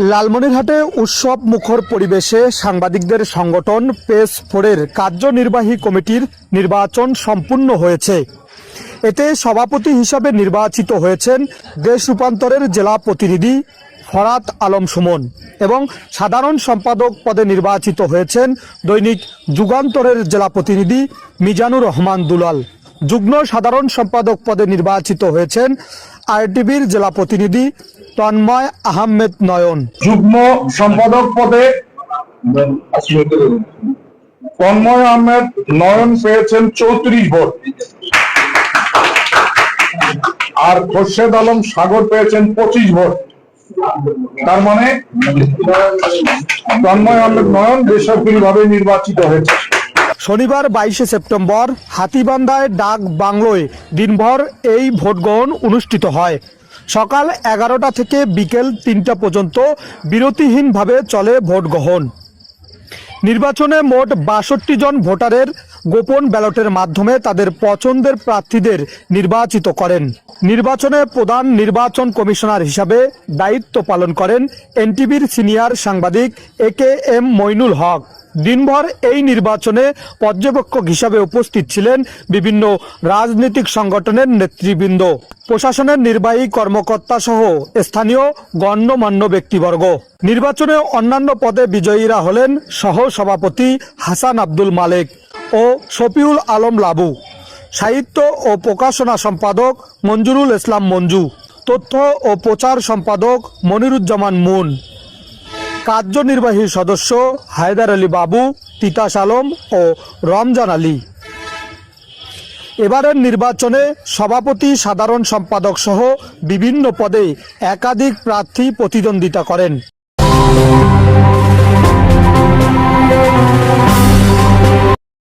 লালমনিরহাটে উৎসব মুখর পরিবেশে সাংবাদিকদের সংগঠন পেজ 4-এর কার্যনির্বাহী কমিটির নির্বাচন সম্পূর্ণ হয়েছে। এতে সভাপতি হিসাবে নির্বাচিত হয়েছেন দেশ রূপান্তরের জেলা প্রতিনিধি ফরাত আলম সুমন এবং সাধারণ সম্পাদক পদে নির্বাচিত হয়েছেন দৈনিক যুগান্তরের জেলা প্রতিনিধি মিজানুর রহমান দুলাল। যুগ্ম সাধারণ সম্পাদক পদে নির্বাচিত হয়েছেন আরটিভির জেলা প্রতিনিধি তন্ময় আহমেদ নয়ন। যুগ্ম সম্পাদক পদে তন্ময় আহমেদ নয়ন পেয়েছেন 34 ভোট আর খোরশেদ আলম সাগর পেয়েছেন 25 ভোট। তার মানে তন্ময় আহমেদ নয়ন বেসরকারিভাবে নির্বাচিত হয়েছে। শনিবার 22শে সেপ্টেম্বর হাতীবান্ধায় ডাক বাংলোয় দিনভর এই ভোট গ্রহণ অনুষ্ঠিত হয়। সকাল 11টা থেকে বিকেল 3টা পর্যন্ত বিরতিহীনভাবে চলে ভোট গ্রহণ। নির্বাচনে মোট 62 জন ভোটারের গোপন ব্যালটের মাধ্যমে তাদের পছন্দের প্রার্থীদের নির্বাচিত করেন। নির্বাচনে প্রধান নির্বাচন কমিশনার হিসাবে দায়িত্ব পালন করেন এনটিভির সিনিয়র সাংবাদিক AKM মইনুল হক। দিনভর এই নির্বাচনে পর্যবেক্ষক হিসাবে উপস্থিত ছিলেন বিভিন্ন রাজনৈতিক সংগঠনের নেতৃবৃন্দ, প্রশাসনের নির্বাহী কর্মকর্তা সহ স্থানীয় গণ্যমান্য ব্যক্তিবর্গ। নির্বাচনে অন্যান্য পদে বিজয়ীরা হলেন সহ সভাপতি হাসান আব্দুল মালেক ও শফিউল আলম লাবু, সাহিত্য ও প্রকাশনা সম্পাদক মঞ্জুরুল ইসলাম মঞ্জু, তথ্য ও প্রচার সম্পাদক মনিরুজ্জামান মুন, কার্যনির্বাহী সদস্য হায়দার আলী বাবু, তিতাস আলম ও রমজান আলী। এবারের নির্বাচনে সভাপতি, সাধারণ সম্পাদক সহ বিভিন্ন পদে একাধিক প্রার্থী প্রতিদ্বন্দ্বিতা করেন।